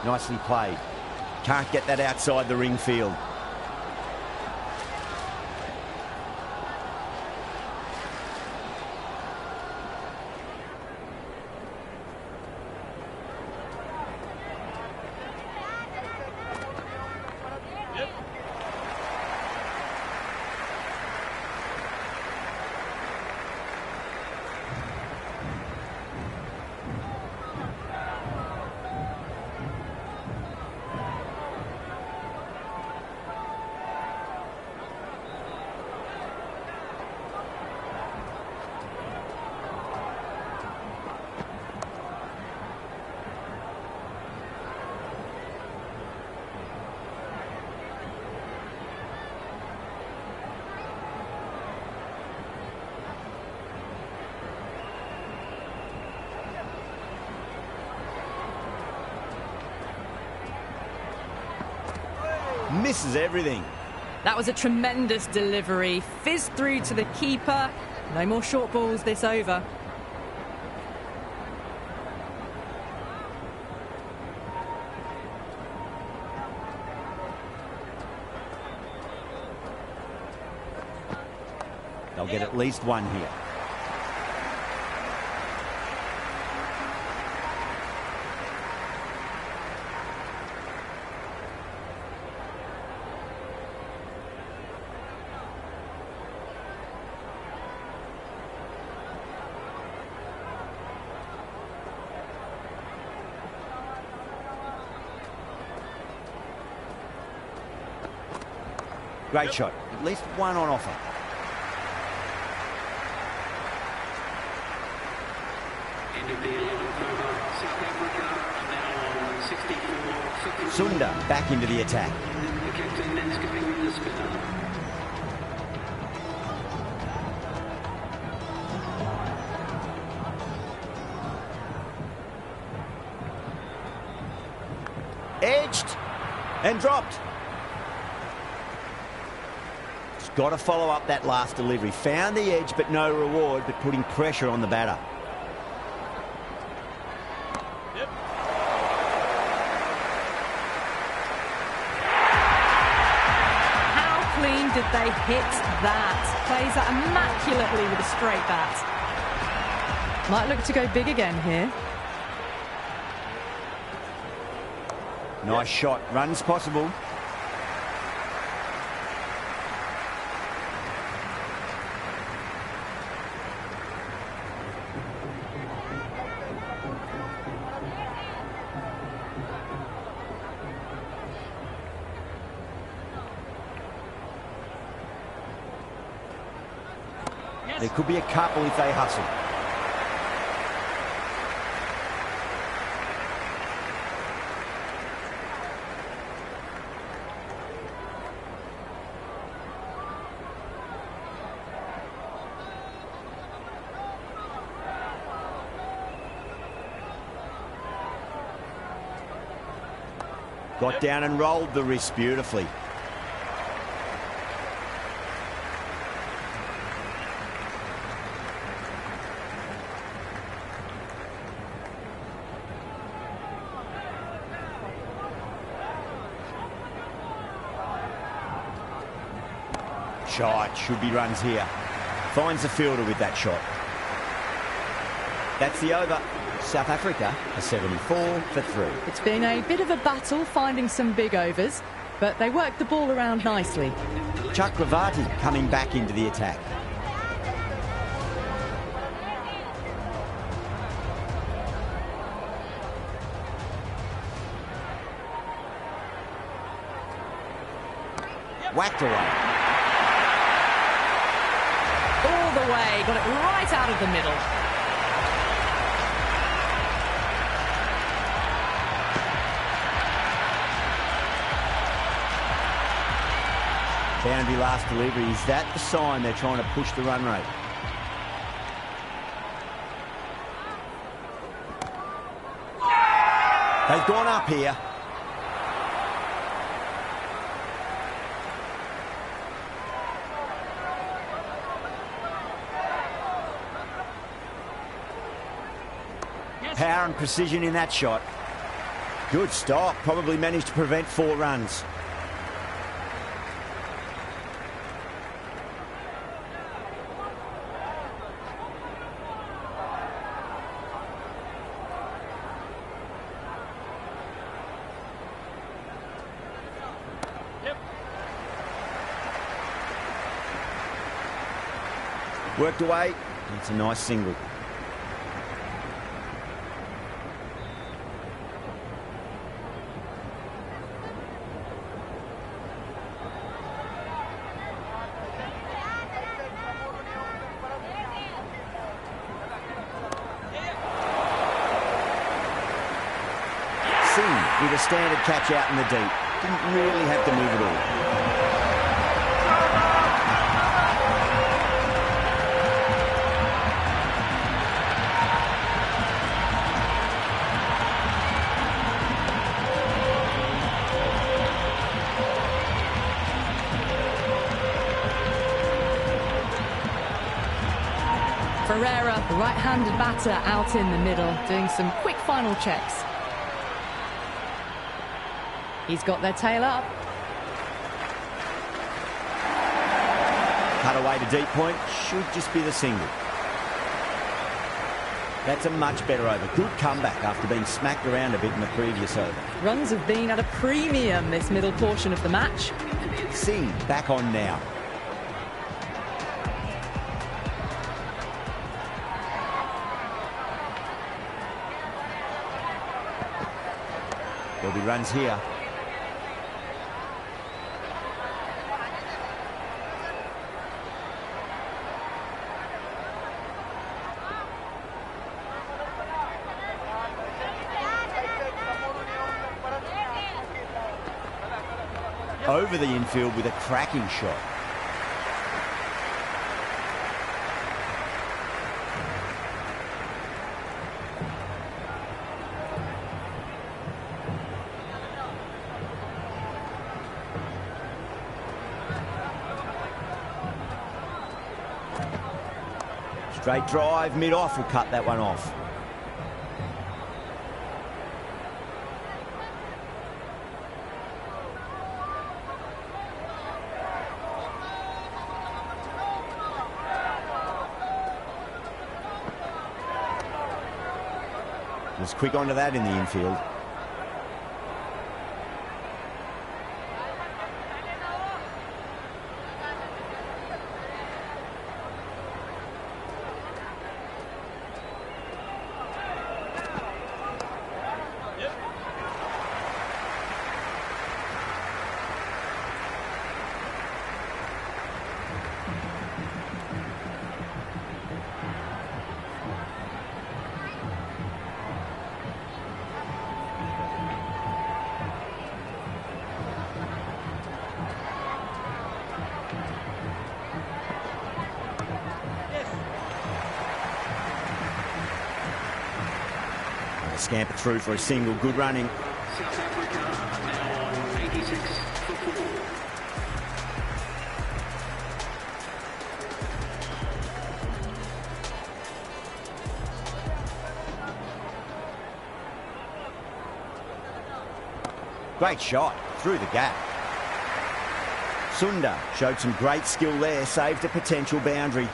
Nicely played. Can't get that outside the ring field. Misses everything. That was a tremendous delivery. Fizzed through to the keeper. No more short balls this over. They'll get at least one here. Great shot. At least one on offer. End of the 11th over. South Africa now on 64. Sunda back into the attack. The captain is going with the spinner. Edged and dropped. Got to follow up that last delivery. Found the edge, but no reward, but putting pressure on the batter. How clean did they hit that? Plays that immaculately with a straight bat. Might look to go big again here. Nice shot. Runs possible. There could be a couple if they hustle. Got down and rolled the wrist beautifully. Shot, should be runs here. Finds the fielder with that shot. That's the over. South Africa are 74 for 3. It's been a bit of a battle finding some big overs, but they worked the ball around nicely. Chakravarti coming back into the attack. Whacked away. All the way, got it right out of the middle. Boundary last delivery. Is that the sign they're trying to push the run rate? They've gone up here. Power and precision in that shot. Good stop. Probably managed to prevent 4 runs. Worked away. It's a nice single. With a standard catch out in the deep. Didn't really have to move at all. Ferreira, the right-handed batter, out in the middle, doing some quick final checks. He's got their tail up. Cut away to deep point, should just be the single. That's a much better over. Good comeback after being smacked around a bit in the previous over. Runs have been at a premium this middle portion of the match. Singh back on now. There'll be runs here. Over the infield with a cracking shot. Straight drive, mid-off will cut that one off. Was quick onto that in the infield. Scamper through for a single. Good running. South Africa now on 86 for 4. Great shot through the gap. Sunda showed some great skill there, saved a potential boundary.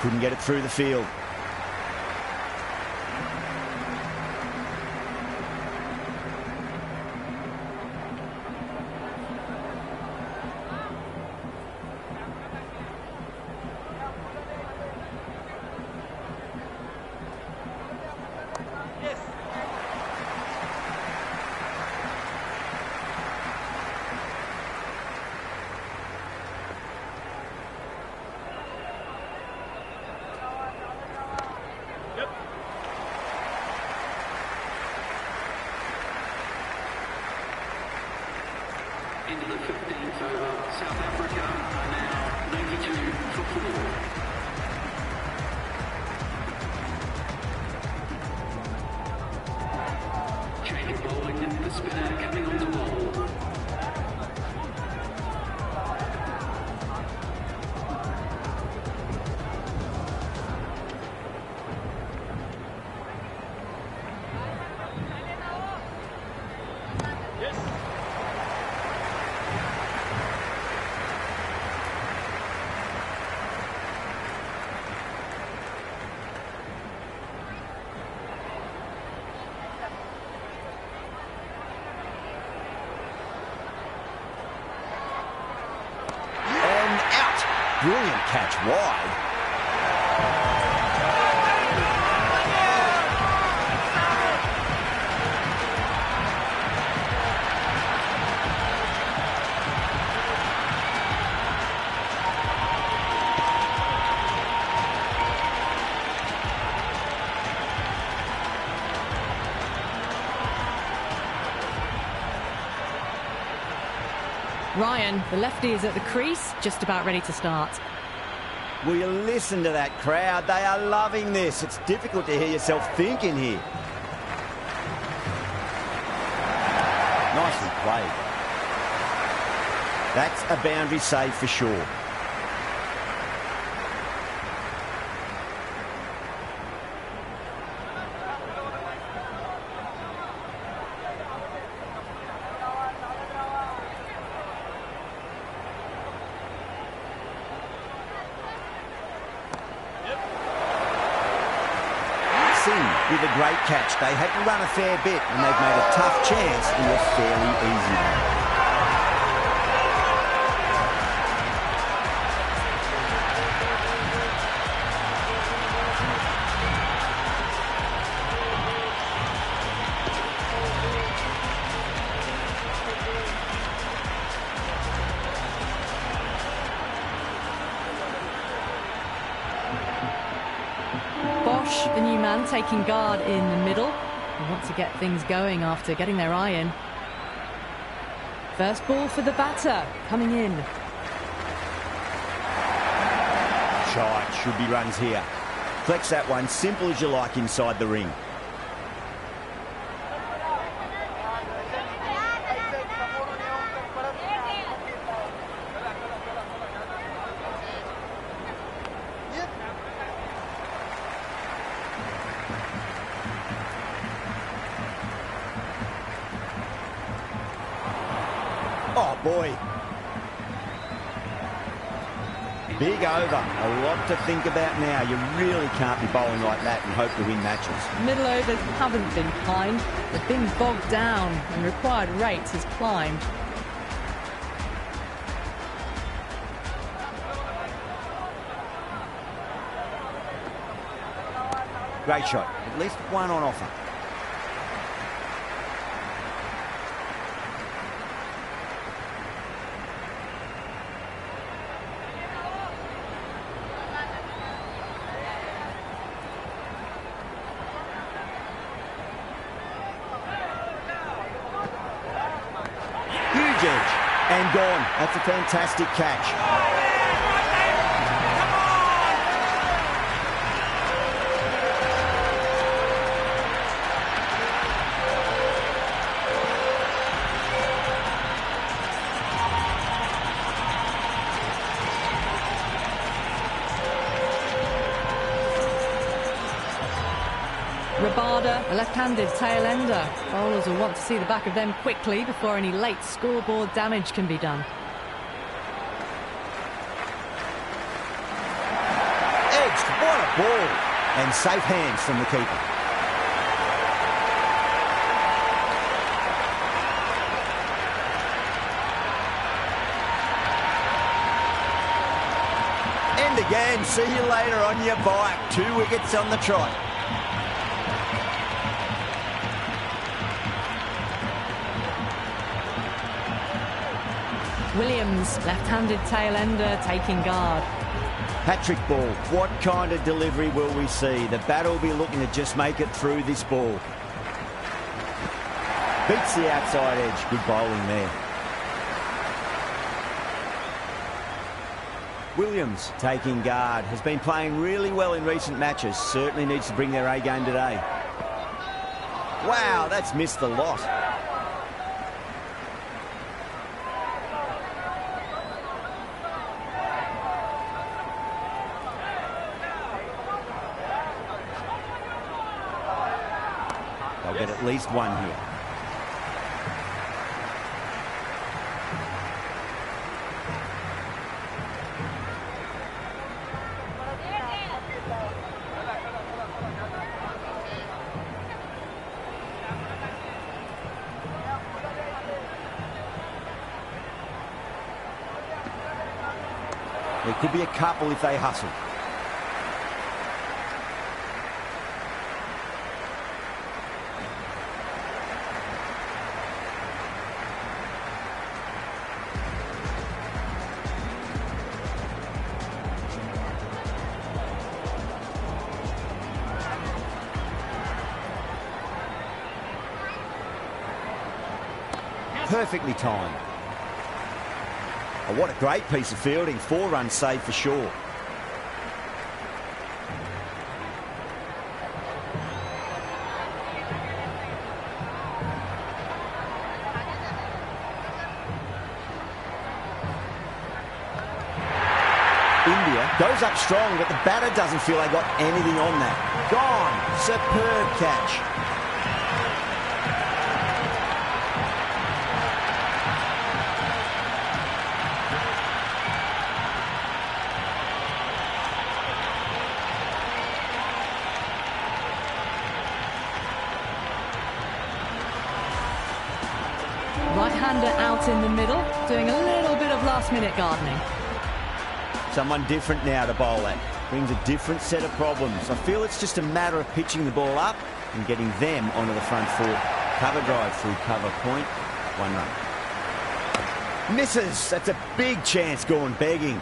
Couldn't get it through the field. Into the 15th over, South Africa are now 92 for 4. Change of bowling, the spinner coming on to bowl. Brilliant catch wide. Ryan, the lefty, is at the crease, just about ready to start. Will you listen to that crowd? They are loving this. It's difficult to hear yourself thinking here. Nicely played. That's a boundary save for sure. With a great catch. They had to run a fair bit and they've made a tough chance into a fairly easy one. The new man taking guard in the middle. They want to get things going after getting their eye in. First ball for the batter, coming in. Shite, should be runs here. Flex that one, simple as you like inside the ring. Oh, boy. Big over. A lot to think about now. You really can't be bowling like that and hope to win matches. Middle overs haven't been kind. They've been bogged down and required rate has climbed. Great shot. At least one on offer. And gone. That's a fantastic catch. Rabada, a left-handed tail-ender. Bowlers will want to see the back of them quickly before any late scoreboard damage can be done. Edged, what a ball! And safe hands from the keeper. And again, see you later on your bike. 2 wickets on the trot. Williams, left-handed tail-ender, taking guard. Hat-trick ball. What kind of delivery will we see? The batter will be looking to just make it through this ball. Beats the outside edge. Good bowling there. Williams taking guard. Has been playing really well in recent matches. Certainly needs to bring their A-game today. Wow, that's missed the lot. They'll get at least one here. They're Could be a couple if they hustle. Perfectly timed. Oh, what a great piece of fielding. 4 runs saved for sure. India goes up strong, but the batter doesn't feel they got anything on that. Gone. Superb catch. Right-hander out in the middle, doing a little bit of last-minute gardening. Someone different now to bowl at. Brings a different set of problems. I feel it's just a matter of pitching the ball up and getting them onto the front foot. Cover drive through cover point. 1 run. Misses. That's a big chance going begging.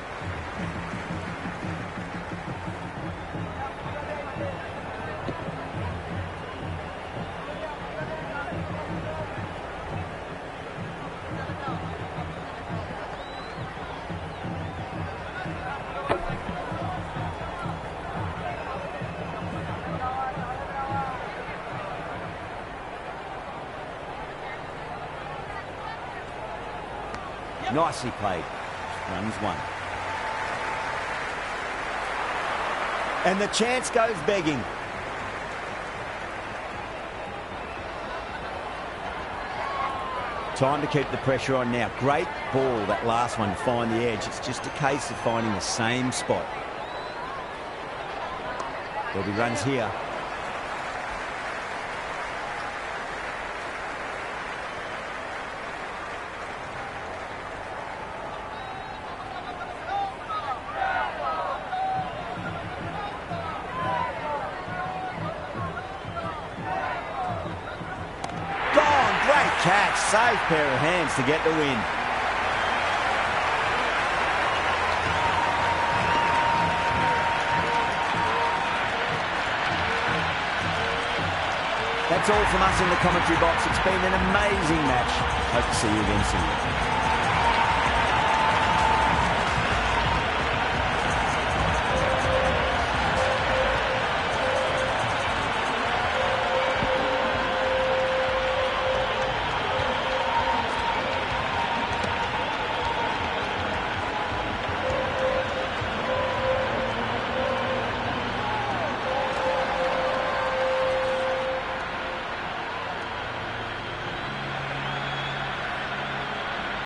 Nicely played. Runs 1. And the chance goes begging. Time to keep the pressure on now. Great ball, that last one, to find the edge. It's just a case of finding the same spot. There'll be runs here. Catch, safe pair of hands to get the win. That's all from us in the commentary box. It's been an amazing match. Hope to see you again soon.